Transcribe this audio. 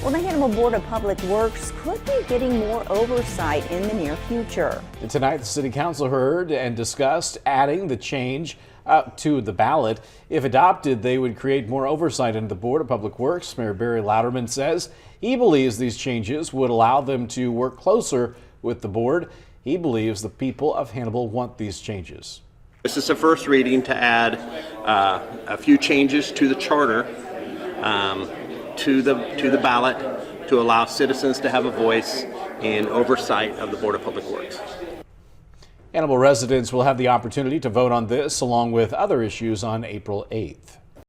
Well, the Hannibal Board of Public Works could be getting more oversight in the near future. And tonight, the City Council heard and discussed adding the change to the ballot. If adopted, they would create more oversight in the Board of Public Works. Mayor Barry Louderman says he believes these changes would allow them to work closer with the board. He believes the people of Hannibal want these changes. This is the first reading to add a few changes to the charter, to the ballot, to allow citizens to have a voice in oversight of the Board of Public Works. Hannibal residents will have the opportunity to vote on this along with other issues on April 8th.